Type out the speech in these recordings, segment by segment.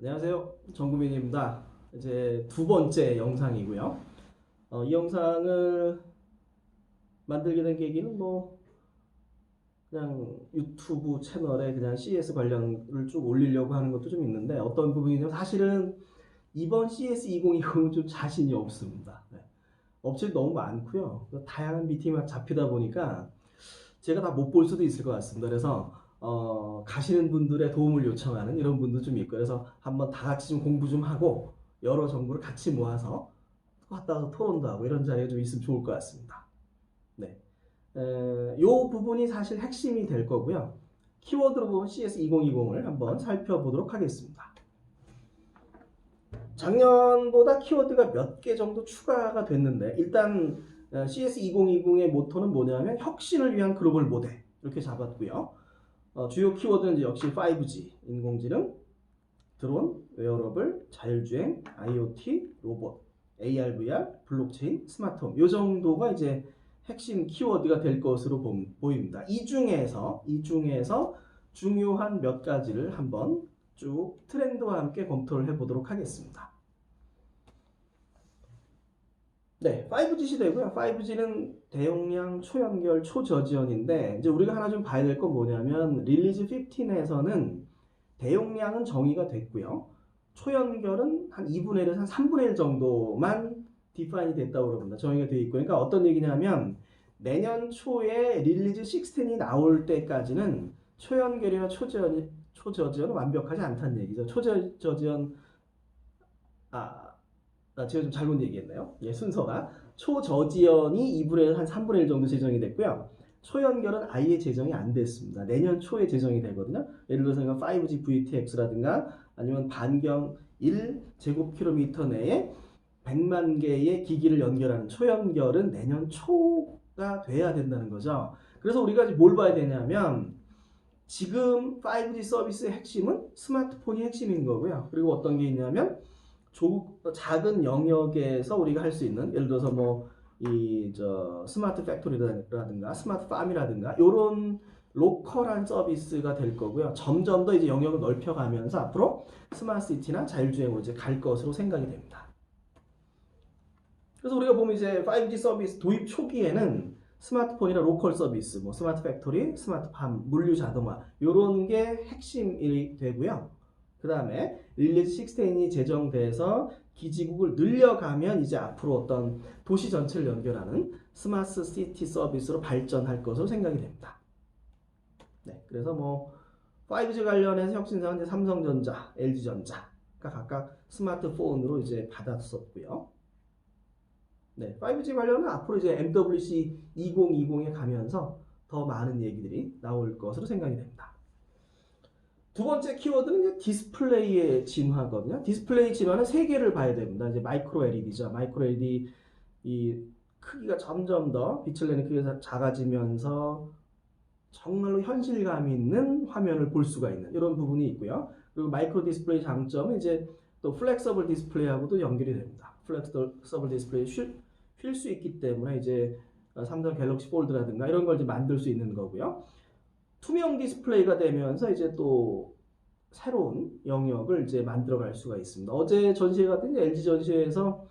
안녕하세요. 정구민입니다. 이제 두 번째 영상이고요. 이 영상을 만들게 된 계기는 그냥 유튜브 채널에 그냥 CS 관련을 쭉 올리려고 하는 것도 좀 있는데 어떤 부분이냐면 사실은 이번 CS 2020은 좀 자신이 없습니다. 네. 업체도 너무 많고요. 다양한 미팅이 잡히다 보니까 제가 다 못 볼 수도 있을 것 같습니다. 그래서 가시는 분들의 도움을 요청하는 이런 분도 좀 있고, 그래서 한번 다 같이 좀 공부 좀 하고 여러 정보를 같이 모아서 갔다 와서 토론도 하고 이런 자리가 좀 있으면 좋을 것 같습니다. 네, 요 부분이 사실 핵심이 될 거고요. 키워드로 보면 CS 2020을 한번 살펴보도록 하겠습니다. 작년보다 키워드가 몇 개 정도 추가가 됐는데, 일단 CS 2020의 모토는 뭐냐면 혁신을 위한 글로벌 모델 이렇게 잡았고요. 주요 키워드는 이제 역시 5G, 인공지능, 드론, 웨어러블, 자율주행, IoT, 로봇, AR, VR, 블록체인, 스마트홈 이 정도가 이제 핵심 키워드가 될 것으로 보입니다. 이 중에서 중요한 몇 가지를 한번 쭉 트렌드와 함께 검토를 해보도록 하겠습니다. 네, 5G 시대고요. 5G는 대용량, 초연결, 초저지연인데 이제 우리가 하나 좀 봐야 될 건 뭐냐면 릴리즈 15에서는 대용량은 정의가 됐고요. 초연결은 한 2분의 1에서 한 3분의 1 정도만 디파인이 됐다고 그럽니다. 정의가 되어 있고. 그러니까 어떤 얘기냐면 내년 초에 릴리즈 16이 나올 때까지는 초연결이나 초저지연은 완벽하지 않다는 얘기죠. 초저지연 제가 좀 잘못 얘기했네요. 예, 순서가 초저지연이 2분의 1, 한 3분의 1 정도 제정이 됐고요. 초연결은 아예 제정이 안 됐습니다. 내년 초에 제정이 되거든요. 예를 들어서 5G VTX라든가 아니면 반경 1제곱킬로미터 내에 100만 개의 기기를 연결하는 초연결은 내년 초가 돼야 된다는 거죠. 그래서 우리가 뭘 봐야 되냐면 지금 5G 서비스의 핵심은 스마트폰이 핵심인 거고요. 그리고 어떤 게 있냐면 작은 영역에서 우리가 할 수 있는, 예를 들어서 스마트 팩토리라든가 스마트 팜이라든가 이런 로컬한 서비스가 될 거고요. 점점 더 이제 영역을 넓혀가면서 앞으로 스마트 시티나 자율주행으로 이제 갈 것으로 생각이 됩니다. 그래서 우리가 보면 이제 5G 서비스 도입 초기에는 스마트폰이나 로컬 서비스, 스마트 팩토리, 스마트 팜, 물류 자동화 이런 게 핵심이 되고요. 그 다음에 릴리즈 16이 제정돼서 기지국을 늘려가면 이제 앞으로 어떤 도시 전체를 연결하는 스마트 시티 서비스로 발전할 것으로 생각이 됩니다. 네, 그래서 5G 관련해서 혁신사는 이제 삼성전자, LG전자가 각각 스마트폰으로 이제 받았었고요. 네, 5G 관련은 앞으로 이제 MWC 2020에 가면서 더 많은 얘기들이 나올 것으로 생각이 됩니다. 두 번째 키워드는 이제 디스플레이의 진화거든요. 디스플레이 진화는 세 개를 봐야 됩니다. 이제 마이크로 LED죠. 마이크로 LED 이 크기가 점점 더 빛을 내는 크기가 작아지면서 정말로 현실감 있는 화면을 볼 수가 있는 이런 부분이 있고요. 그리고 마이크로 디스플레이 장점은 이제 또 플렉서블 디스플레이하고도 연결이 됩니다. 플렉서블 디스플레이 휠 수 있기 때문에 이제 삼성 갤럭시 폴드라든가 이런 걸 이제 만들 수 있는 거고요. 투명 디스플레이가 되면서 이제 또 새로운 영역을 이제 만들어갈 수가 있습니다. 어제 전시회 같은 LG 전시회에서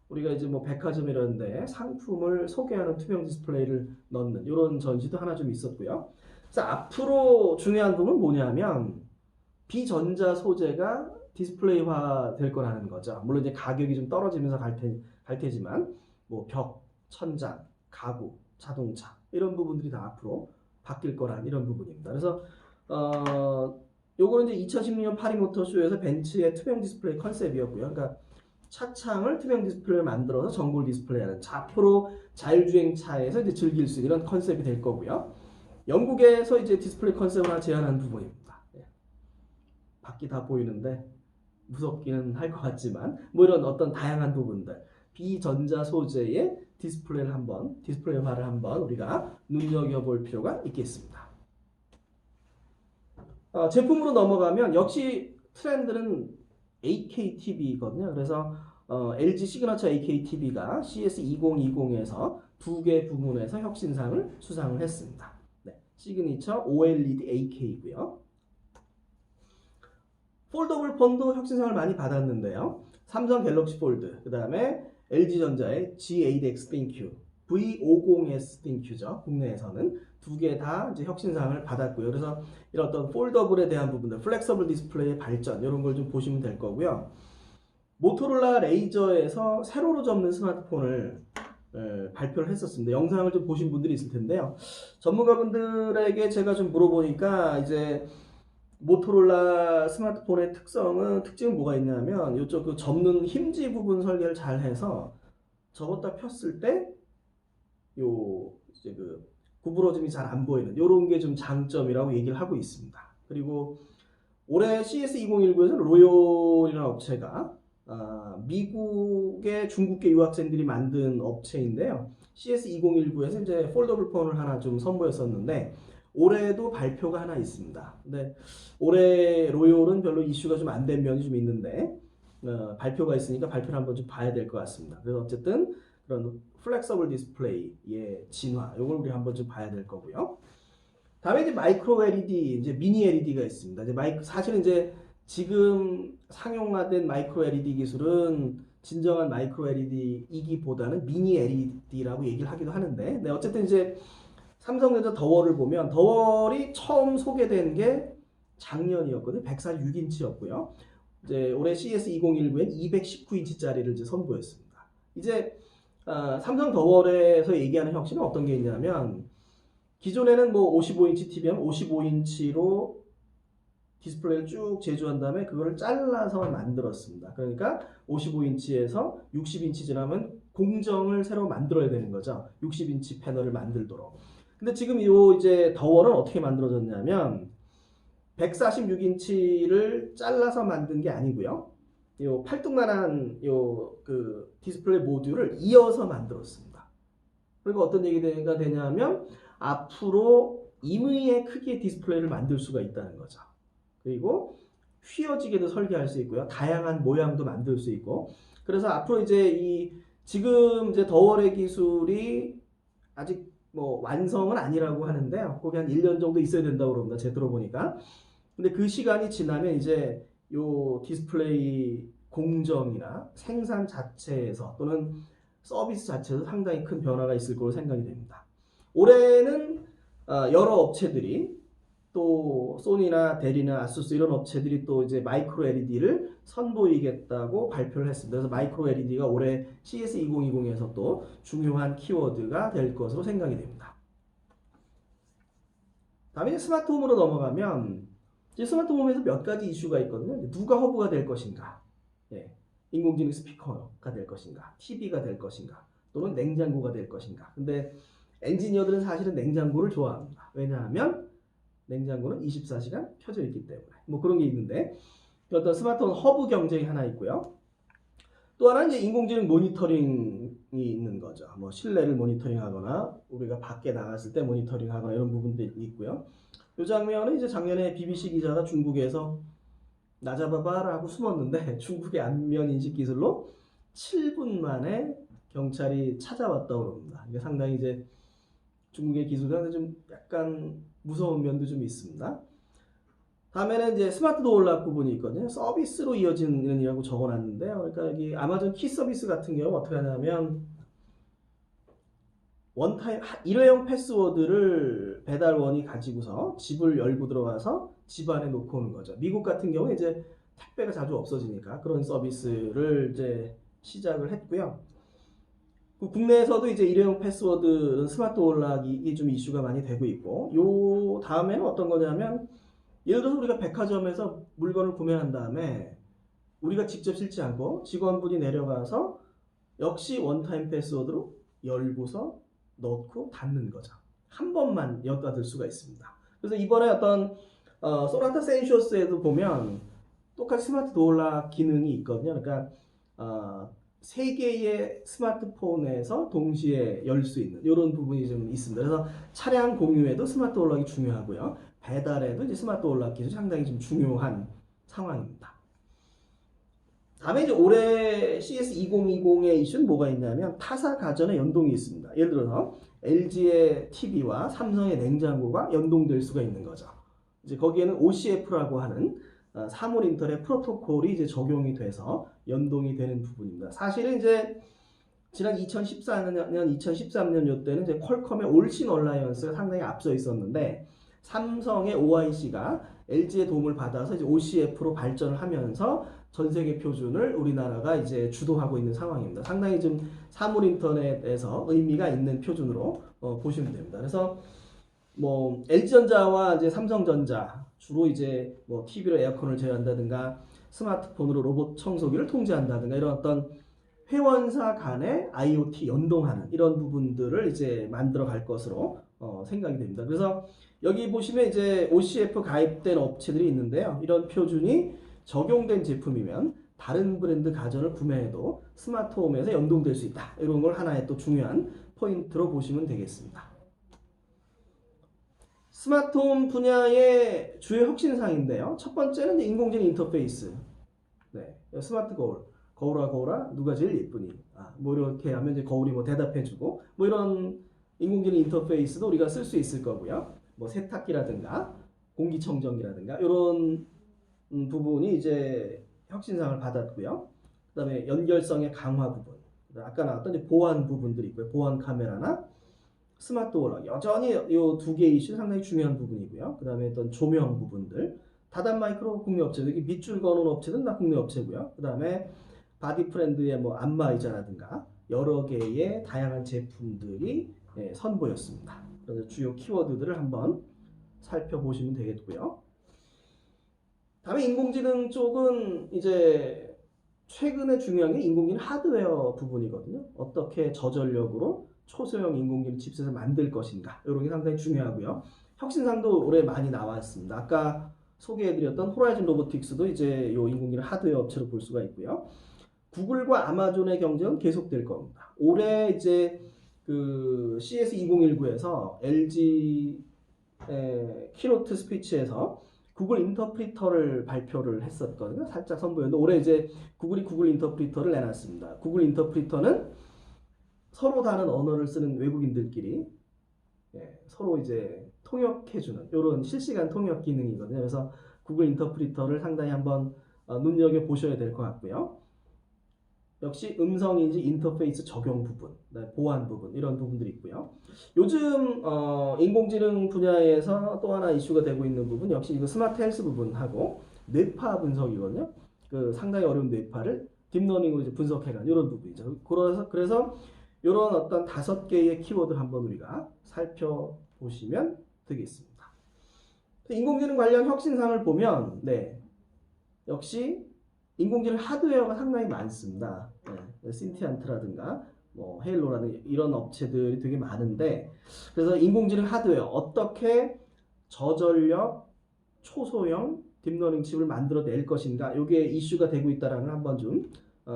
우리가 이제 백화점 이런데 상품을 소개하는 투명 디스플레이를 넣는 이런 전시도 하나 좀 있었고요. 그래서 앞으로 중요한 부분은 뭐냐면 비전자 소재가 디스플레이화 될 거라는 거죠. 물론 이제 가격이 좀 떨어지면서 갈 테지만 벽, 천장, 가구, 자동차 이런 부분들이 다 앞으로 바뀔 거라는 이런 부분입니다. 그래서 요거는 이제 2016년 파리 모터쇼에서 벤츠의 투명 디스플레이 컨셉이었고요. 그러니까 차창을 투명 디스플레이를 만들어서 전골 디스플레이하는 앞으로 자율주행 차에서 이제 즐길 수 있는 이런 컨셉이 될 거고요. 영국에서 이제 디스플레이 컨셉을 하나 제안한 부분입니다. 밖이 다 보이는데 무섭기는 할 것 같지만 이런 어떤 다양한 부분들 비전자 소재의 디스플레이화를 한번 우리가 눈여겨볼 필요가 있겠습니다. 제품으로 넘어가면 역시 트렌드는 AKTV거든요. 그래서 LG 시그너처 AKTV가 CS 2020에서 두 개 부문에서 혁신상을 수상을 했습니다. 네, 시그니처 OLED AK고요. 폴더블 폰도 혁신상을 많이 받았는데요. 삼성 갤럭시 폴드, 그 다음에 LG전자의 G8X ThinQ, V50S ThinQ죠. 국내에서는 두 개 다 이제 혁신상을 받았고요. 그래서 이런 어떤 폴더블에 대한 부분들, 플렉서블 디스플레이의 발전 이런 걸 좀 보시면 될 거고요. 모토로라 레이저에서 세로로 접는 스마트폰을 발표를 했었습니다. 영상을 좀 보신 분들이 있을 텐데요. 전문가분들에게 제가 좀 물어보니까 이제 모토로라 스마트폰의 특징은 뭐가 있냐면 이쪽 그 접는 힘지 부분 설계를 잘 해서 접었다 폈을 때 요 이제 그 구부러짐이 잘 안 보이는 요런 게 좀 장점이라고 얘기를 하고 있습니다. 그리고 올해 CS2019에서 로열이라는 업체가 미국의 중국계 유학생들이 만든 업체인데요. CS2019에서 이제 폴더블 폰을 하나 좀 선보였었는데 올해도 발표가 하나 있습니다. 근데 올해 로열은 별로 이슈가 좀 안 된 면이 좀 있는데 발표가 있으니까 발표를 한번 좀 봐야 될 것 같습니다. 그래서 어쨌든 그런 플렉서블 디스플레이의 진화 이걸 우리 한번 좀 봐야 될 거고요. 다음에 이제 마이크로 LED, 이제 미니 LED가 있습니다. 이제 사실은 이제 지금 상용화된 마이크로 LED 기술은 진정한 마이크로 LED이기보다는 미니 LED라고 얘기를 하기도 하는데, 네, 어쨌든 이제 삼성전자 더월을 보면 더월이 처음 소개된 게 작년이었거든요. 146인치였고요. 이제 올해 CS2019엔 219인치짜리를 이제 선보였습니다. 이제 삼성 더월에서 얘기하는 혁신은 어떤 게 있냐면 기존에는 뭐 55인치 TV면 55인치로 디스플레이를 쭉 제조한 다음에 그거를 잘라서 만들었습니다. 그러니까 55인치에서 60인치 지나면 공정을 새로 만들어야 되는 거죠. 60인치 패널을 만들도록. 근데 지금 이제 더월은 어떻게 만들어졌냐면 146인치를 잘라서 만든 게 아니고요. 요 팔뚝만한 그 디스플레이 모듈을 이어서 만들었습니다. 그러니까 어떤 얘기가 되냐면 앞으로 임의의 크기의 디스플레이를 만들 수가 있다는 거죠. 그리고 휘어지게도 설계할 수 있고요. 다양한 모양도 만들 수 있고. 그래서 앞으로 이제 지금 이제 더월의 기술이 아직 뭐 완성은 아니라고 하는데요. 거기 한 1년 정도 있어야 된다고 그럽니다. 제가 들어보니까. 근데 그 시간이 지나면 이제 요 디스플레이 공정이나 생산 자체에서 또는 서비스 자체에서 상당히 큰 변화가 있을 거로 생각이 됩니다. 올해는 여러 업체들이 또 소니나 데리나 아수스 이런 업체들이 또 이제 마이크로 LED를 선보이겠다고 발표를 했습니다. 그래서 마이크로 LED가 올해 CS2020에서 또 중요한 키워드가 될 것으로 생각이 됩니다. 다음에 이제 스마트홈으로 넘어가면 이제 스마트홈에서 몇 가지 이슈가 있거든요. 누가 허브가 될 것인가, 예, 인공지능 스피커가 될 것인가, TV가 될 것인가, 또는 냉장고가 될 것인가. 근데 엔지니어들은 사실은 냉장고를 좋아합니다. 왜냐하면 냉장고는 24시간 켜져 있기 때문에. 뭐 그런 게 있는데 어떤 스마트폰 허브 경쟁이 하나 있고요. 또 하나는 이제 인공지능 모니터링이 있는 거죠. 뭐 실내를 모니터링하거나 우리가 밖에 나갔을 때 모니터링하거나 이런 부분들이 있고요. 이 장면은 이제 작년에 BBC 기자가 중국에서 나 잡아봐라 하고 숨었는데 중국의 안면 인식 기술로 7분 만에 경찰이 찾아왔다고 합니다. 이게 상당히 이제 중국의 기술은 좀 약간 무서운 면도 좀 있습니다. 다음에는 이제 스마트 도어 락 부분이 있거든요. 서비스로 이어지는이라고 적어놨는데요. 그러니까 여기 아마존 키 서비스 같은 경우 어떻게 하냐면 원타임 일회용 패스워드를 배달원이 가지고서 집을 열고 들어가서 집 안에 놓고 오는 거죠. 미국 같은 경우는 이제 택배가 자주 없어지니까 그런 서비스를 이제 시작을 했고요. 국내에서도 이제 일회용 패스워드는 스마트 올락이 좀 이슈가 많이 되고 있고, 요 다음에는 어떤 거냐면 예를 들어서 우리가 백화점에서 물건을 구매한 다음에 우리가 직접 싣지 않고 직원분이 내려가서 역시 원타임 패스워드로 열고서 넣고 닫는 거죠. 한 번만 엿다 들 수가 있습니다. 그래서 이번에 어떤 소나타 센슈어스에도 보면 똑같이 스마트 도어락 기능이 있거든요. 그러니까 3개의 스마트폰에서 동시에 열 수 있는 이런 부분이 좀 있습니다. 그래서 차량 공유에도 스마트 도어락이 중요하고요. 배달에도 이제 스마트 도어락 기술이 상당히 좀 중요한 상황입니다. 다음에 이제 올해 CS2020의 이슈는 뭐가 있냐면 타사 가전의 연동이 있습니다. 예를 들어서 LG의 TV와 삼성의 냉장고가 연동될 수가 있는 거죠. 이제 거기에는 OCF라고 하는 사물 인터넷 프로토콜이 이제 적용이 돼서 연동이 되는 부분입니다. 사실은 이제 지난 2014년, 2013년 요때는 이제 퀄컴의 올신 얼라이언스가 상당히 앞서 있었는데 삼성의 OIC가 LG의 도움을 받아서 이제 OCF로 발전을 하면서 전 세계 표준을 우리나라가 이제 주도하고 있는 상황입니다. 상당히 좀 사물 인터넷에서 의미가 있는 표준으로 보시면 됩니다. 그래서 뭐 LG전자와 이제 삼성전자 주로 이제 뭐 TV로 에어컨을 제어한다든가 스마트폰으로 로봇 청소기를 통제한다든가 이런 어떤 회원사 간의 IoT 연동하는 이런 부분들을 이제 만들어 갈 것으로 생각이 됩니다. 그래서 여기 보시면 이제 OCF 가입된 업체들이 있는데요. 이런 표준이 적용된 제품이면 다른 브랜드 가전을 구매해도 스마트홈에서 연동될 수 있다. 이런 걸 하나의 또 중요한 포인트로 보시면 되겠습니다. 스마트홈 분야의 주요 혁신사항인데요. 첫 번째는 인공지능 인터페이스. 네, 스마트 거울. 거울아 거울아 누가 제일 예쁘니? 뭐 이렇게 하면 이제 거울이 뭐 대답해주고 뭐 이런 인공지능 인터페이스도 우리가 쓸 수 있을 거고요. 뭐 세탁기라든가 공기청정기라든가 이런 부분이 이제 혁신상을 받았고요. 그다음에 연결성의 강화 부분, 아까 나왔던 이제 보안 부분들이 있고요. 보안 카메라나 스마트 워럭 여전히 이 두 개의 이슈 상당히 중요한 부분이고요. 그다음에 어떤 조명 부분들, 다단 마이크로 국내 업체들, 밑줄 거는 업체들은 다 국내 업체고요. 그다음에 바디 프렌드의 뭐 안마의자라든가 여러 개의 다양한 제품들이 선보였습니다. 그래서 주요 키워드들을 한번 살펴보시면 되겠고요. 다음에 인공지능 쪽은 이제 최근에 중요한 게 인공지능 하드웨어 부분이거든요. 어떻게 저전력으로 초소형 인공지능 칩셋을 만들 것인가 이런 게 상당히 중요하고요. 혁신상도 올해 많이 나왔습니다. 아까 소개해드렸던 호라이즌 로보틱스도 이제 요 인공지능 하드웨어 업체로 볼 수가 있고요. 구글과 아마존의 경쟁은 계속될 겁니다. 올해 이제 그 CS 2019에서 LG 키노트 스피치에서 구글 인터프리터를 발표를 했었거든요. 살짝 선보였는데 올해 이제 구글이 구글 인터프리터를 내놨습니다. 구글 인터프리터는 서로 다른 언어를 쓰는 외국인들끼리 서로 이제 통역해주는 이런 실시간 통역 기능이거든요. 그래서 구글 인터프리터를 상당히 한번 눈여겨 보셔야 될 것 같고요. 역시 음성인지 인터페이스 적용 부분, 보안 부분 이런 부분들이 있고요. 요즘 인공지능 분야에서 또 하나 이슈가 되고 있는 부분 역시 이거 스마트 헬스 부분하고 뇌파 분석이거든요. 그 상당히 어려운 뇌파를 딥러닝으로 이제 분석해가는 이런 부분이죠. 그래서 이런 어떤 5개의 키워드를 한번 우리가 살펴보시면 되겠습니다. 인공지능 관련 혁신상을 보면 역시 인공지능 하드웨어가 상당히 많습니다. 신티안트라든가 뭐 헤일로라든가 이런 업체들이 되게 많은데 그래서 인공지능 하드웨어 어떻게 저전력 초소형 딥러닝 칩을 만들어낼 것인가 이게 이슈가 되고 있다는 걸 한번 좀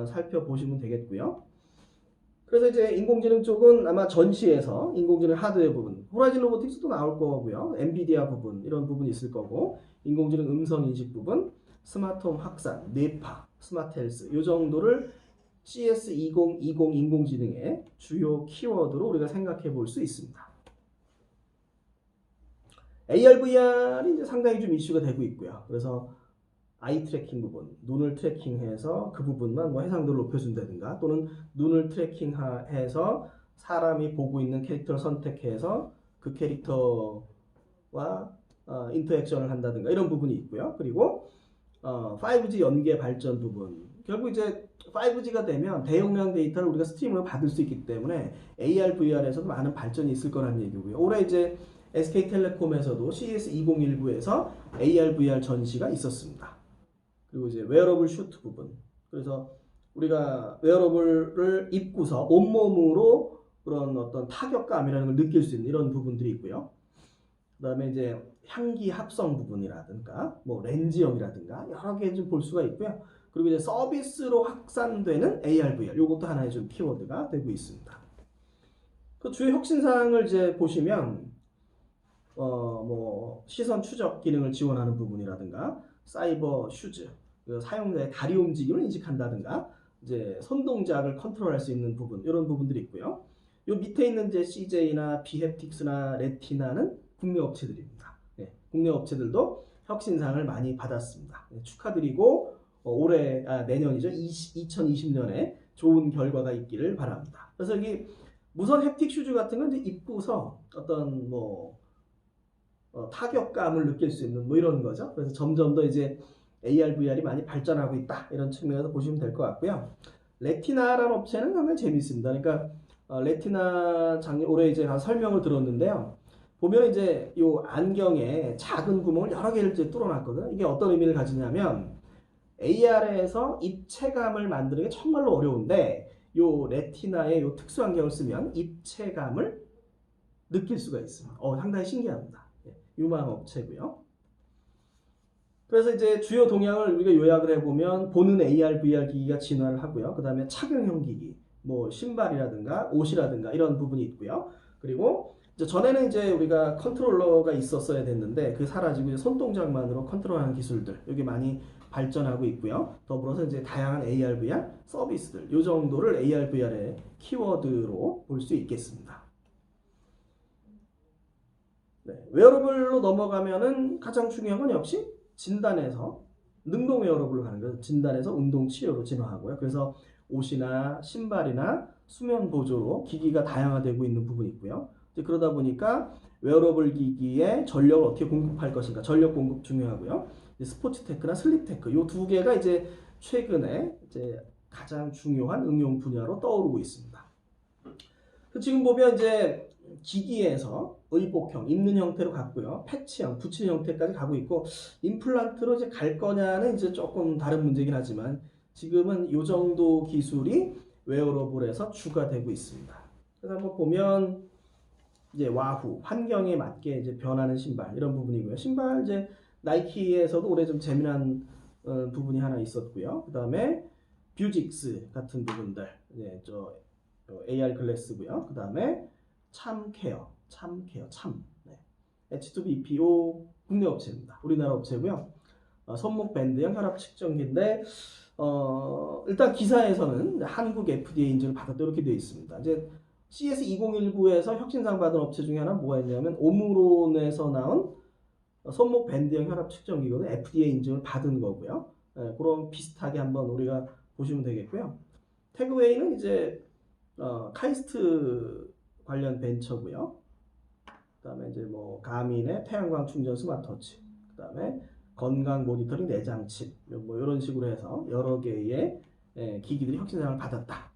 살펴보시면 되겠고요. 그래서 이제 인공지능 쪽은 아마 전시에서 인공지능 하드웨어 부분, 호라이즌 로보틱스도 나올 거고요. 엔비디아 부분 이런 부분이 있을 거고 인공지능 음성 인식 부분, 스마트홈 확산, 뇌파, 스마트 헬스 이 정도를 CS 2020 인공지능의 주요 키워드로 우리가 생각해 볼 수 있습니다. AR, VR이 이제 상당히 좀 이슈가 되고 있고요. 그래서 아이 트래킹 부분, 눈을 트래킹해서 그 부분만 뭐 해상도를 높여준다든가 또는 눈을 트래킹해서 사람이 보고 있는 캐릭터를 선택해서 그 캐릭터와 인터액션을 한다든가 이런 부분이 있고요. 그리고 5G 연계 발전 부분. 결국 이제 5G가 되면 대용량 데이터를 우리가 스트리밍으로 받을 수 있기 때문에 AR, VR에서도 많은 발전이 있을 거라는 얘기고요. 올해 이제 SK텔레콤에서도 CES 2019에서 AR, VR 전시가 있었습니다. 그리고 이제 웨어러블 슈트 부분. 그래서 우리가 웨어러블을 입고서 온몸으로 그런 어떤 타격감이라는 걸 느낄 수 있는 이런 부분들이 있고요. 그 다음에 이제 향기 합성 부분이라든가 뭐 렌즈형이라든가 여러 개 좀 볼 수가 있고요. 그리고 이제 서비스로 확산되는 AR, VR 요것도 하나의 좀 키워드가 되고 있습니다. 그 주요 혁신사항을 이제 보시면 뭐 시선 추적 기능을 지원하는 부분이라든가 사이버 슈즈 사용자의 다리 움직임을 인식한다든가 이제 손 동작을 컨트롤할 수 있는 부분 이런 부분들이 있고요. 요 밑에 있는 이제 CJ나 비헵틱스나 레티나는 국내 업체들입니다. 국내 업체들도 혁신상을 많이 받았습니다. 축하드리고 내년이죠. 2020년에 좋은 결과가 있기를 바랍니다. 그래서 여기 무선 햅틱 슈즈 같은 건 이제 입고서 어떤 타격감을 느낄 수 있는 이런 거죠. 그래서 점점 더 이제 AR, VR이 많이 발전하고 있다 이런 측면에서 보시면 될 것 같고요. 레티나라는 업체는 상당히 재미있습니다. 그러니까 레티나 올해 이제 설명을 들었는데요. 보면 이제 이 안경에 작은 구멍을 여러 개를 이제 뚫어놨거든요. 이게 어떤 의미를 가지냐면 AR에서 입체감을 만드는 게 정말로 어려운데 요 레티나의 요 특수 안경을 쓰면 입체감을 느낄 수가 있습니다. 상당히 신기합니다. 유망 업체고요. 그래서 이제 주요 동향을 우리가 요약을 해보면 보는 AR, VR 기기가 진화를 하고요. 그 다음에 착용형 기기, 신발이라든가 옷이라든가 이런 부분이 있고요. 그리고 전에는 이제 우리가 컨트롤러가 있었어야 됐는데 그 사라지고 이제 손동작만으로 컨트롤하는 기술들 여기 많이 발전하고 있고요. 더불어서 이제 다양한 AR, VR 서비스들 이 정도를 AR, VR의 키워드로 볼 수 있겠습니다. 네, 웨어러블로 넘어가면은 가장 중요한 건 역시 진단에서 능동 웨어러블로 가는 거예요. 진단에서 운동 치료로 진화하고요. 그래서 옷이나 신발이나 수면 보조로 기기가 다양화되고 있는 부분이 있고요. 이제 그러다 보니까 웨어러블 기기에 전력을 어떻게 공급할 것인가 전력 공급 중요하고요. 스포츠 테크나 슬립 테크 이 두 개가 이제 최근에 이제 가장 중요한 응용 분야로 떠오르고 있습니다. 지금 보면 이제 기기에서 의복형, 입는 형태로 갔고요. 패치형, 붙이는 형태까지 가고 있고 임플란트로 이제 갈 거냐는 이제 조금 다른 문제긴 하지만 지금은 이 정도 기술이 웨어러블에서 추가되고 있습니다. 그래서 한번 보면 이제 와후, 환경에 맞게 이제 변하는 신발 이런 부분이고요. 신발 이제 나이키에서도 올해 좀 재미난 부분이 하나 있었고요. 그 다음에 뷰직스 같은 부분들, AR 글래스고요. 그 다음에 참케어. 네. H2BPO 국내 업체입니다. 우리나라 업체고요. 손목 밴드형 혈압 측정기인데 일단 기사에서는 한국 FDA 인증을 받았다 이렇게 되어 있습니다. 이제 CS2019에서 혁신상 받은 업체 중에 하나 뭐가 있냐면 오므론에서 나온 손목 밴드형 혈압 측정기거든요. FDA 인증을 받은 거고요. 그런 비슷하게 한번 우리가 보시면 되겠고요. 태그웨이는 이제 카이스트 관련 벤처고요. 그다음에 이제 가민의 태양광 충전 스마트워치, 그다음에 건강 모니터링 내장 칩, 이런 식으로 해서 여러 개의 기기들이 혁신상을 받았다.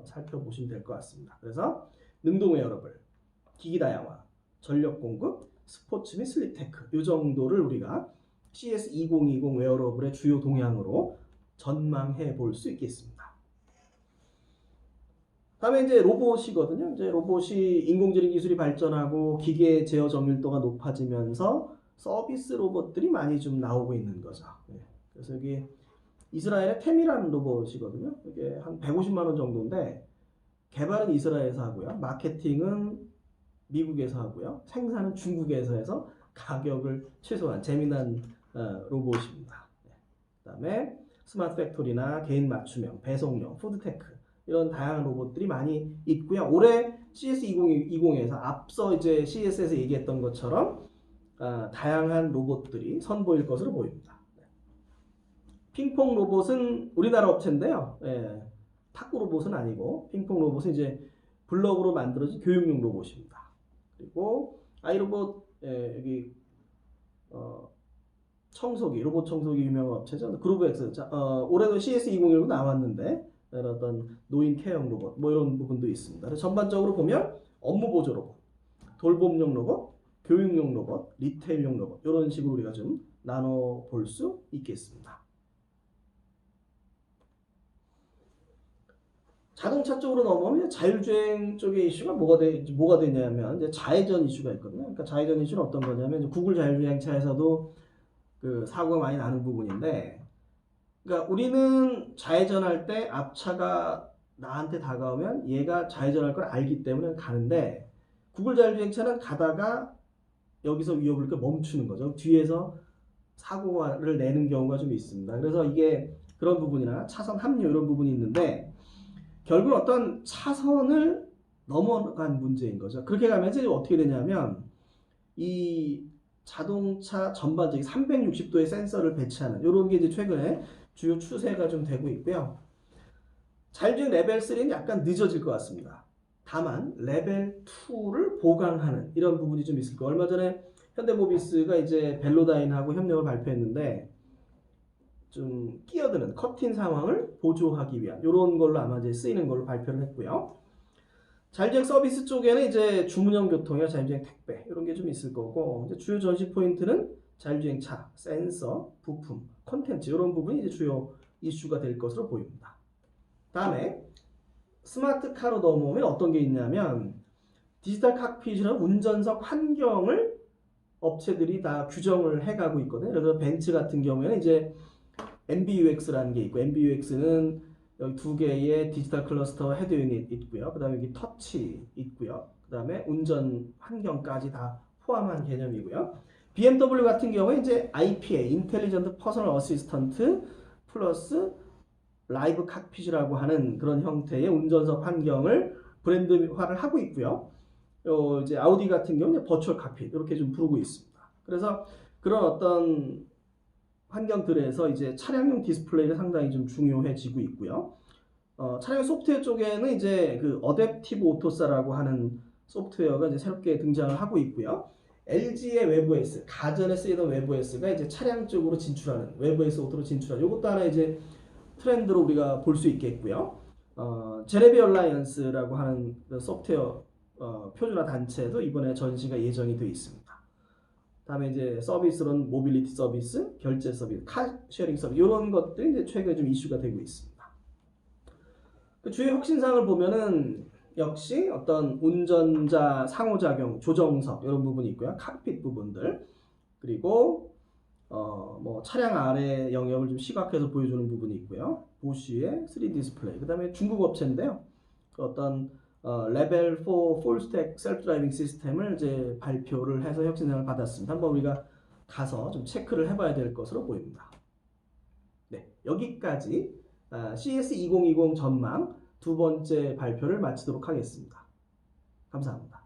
살펴보시면 될 것 같습니다. 그래서 능동 웨어러블, 기기 다양화, 전력 공급, 스포츠 및 슬립 테크 이 정도를 우리가 CS2020 웨어러블의 주요 동향으로 전망해 볼 수 있겠습니다. 다음에 이제 로봇이거든요. 이제 로봇이 인공지능 기술이 발전하고 기계 제어 정밀도가 높아지면서 서비스 로봇들이 많이 좀 나오고 있는 거죠. 그래서 여기 이스라엘의 템이라는 로봇이거든요. 이게 한 150만 원 정도인데 개발은 이스라엘에서 하고요. 마케팅은 미국에서 하고요. 생산은 중국에서 해서 가격을 최소한 재미난 로봇입니다. 그 다음에 스마트 팩토리나 개인 맞춤형, 배송용, 푸드테크 이런 다양한 로봇들이 많이 있고요. 올해 CS2020에서 앞서 이제 CS에서 얘기했던 것처럼 다양한 로봇들이 선보일 것으로 보입니다. 핑퐁 로봇은 우리나라 업체인데요. 탁구 로봇은 아니고 핑퐁 로봇은 이제 블럭으로 만들어진 교육용 로봇입니다. 그리고 아이로봇 여기 청소기, 로봇 청소기 유명한 업체죠. 그루브엑스. 올해도 CS2019 나왔는데 어떤 노인 케어용 로봇 이런 부분도 있습니다. 그래서 전반적으로 보면 업무 보조 로봇, 돌봄용 로봇, 교육용 로봇, 리테일용 로봇 이런 식으로 우리가 좀 나눠 볼 수 있겠습니다. 자동차 쪽으로 넘어오면 자율주행 쪽의 이슈가 뭐가 되냐면 이제 자회전 이슈가 있거든요. 그러니까 자회전 이슈는 어떤 거냐면 이제 구글 자율주행차에서도 그 사고가 많이 나는 부분인데, 그러니까 우리는 좌회전할 때 앞차가 나한테 다가오면 얘가 좌회전할 걸 알기 때문에 가는데 구글 자율주행차는 가다가 여기서 위협을 멈추는 거죠. 뒤에서 사고를 내는 경우가 좀 있습니다. 그래서 이게 그런 부분이나 차선 합류 이런 부분이 있는데 결국 어떤 차선을 넘어간 문제인 거죠. 그렇게 가면 이제 어떻게 되냐면 이 자동차 전반적인 360도의 센서를 배치하는 이런 게 이제 최근에 주요 추세가 좀 되고 있고요. 자율주행 레벨 3는 약간 늦어질 것 같습니다. 다만 레벨 2를 보강하는 이런 부분이 좀 있을 거예요. 얼마 전에 현대모비스가 이제 벨로다인하고 협력을 발표했는데 좀 끼어드는 커팅 상황을 보조하기 위한 이런 걸로 아마 이제 쓰이는 걸로 발표를 했고요. 자율주행 서비스 쪽에는 이제 주문형 교통이나 자율주행 택배 이런 게 좀 있을 거고, 이제 주요 전시 포인트는 자율주행 차, 센서, 부품, 콘텐츠 이런 부분이 이제 주요 이슈가 될 것으로 보입니다. 다음에 스마트 카로 넘어오면 어떤 게 있냐면 디지털 칵핏이나 운전석 환경을 업체들이 다 규정을 해가고 있거든요. 그래서 벤츠 같은 경우에는 이제 MBUX라는 게 있고, MBUX는 여기 두 개의 디지털 클러스터 헤드 유닛 있고요. 그 다음에 여기 터치 있고요. 그 다음에 운전 환경까지 다 포함한 개념이고요. BMW 같은 경우에 이제 IPA, 인텔리전트 퍼스널 어시스턴트 플러스 라이브 칵핏이라고 하는 그런 형태의 운전석 환경을 브랜드화를 하고 있고요. 이제 아우디 같은 경우는 버추얼 칵핏 이렇게 좀 부르고 있습니다. 그래서 그런 어떤 환경들에서 이제 차량용 디스플레이가 상당히 좀 중요해지고 있고요. 차량 소프트웨어 쪽에는 이제 그 어댑티브 오토사라고 하는 소프트웨어가 이제 새롭게 등장을 하고 있고요. LG의 외부에스, 가전에 쓰이던 외부에스가 이제 차량 쪽으로 진출하는, 외부에스 오토로 진출하는, 이것도 하나 이제 트렌드로 우리가 볼 수 있겠고요. 제네비 얼라이언스라고 하는 그 소프트웨어 표준화 단체도 이번에 전시가 예정이 되어 있습니다. 다음에 이제 서비스로는 모빌리티 서비스, 결제 서비스, 카 쉐어링 서비스 이런 것들이 이제 최근에 좀 이슈가 되고 있습니다. 그 주요 혁신사항을 보면은 역시 어떤 운전자 상호작용, 조정석 이런 부분이 있고요. 칵핏 부분들, 그리고 뭐 차량 아래 영역을 좀 시각해서 보여주는 부분이 있고요. 보쉬의 3D 디스플레이. 그다음에 중국 업체인데요. 그 어떤 레벨 4 풀스택 셀프 드라이빙 시스템을 이제 발표를 해서 혁신상을 받았습니다. 한번 우리가 가서 좀 체크를 해봐야 될 것으로 보입니다. 네, 여기까지 CES 2020 전망 두 번째 발표를 마치도록 하겠습니다. 감사합니다.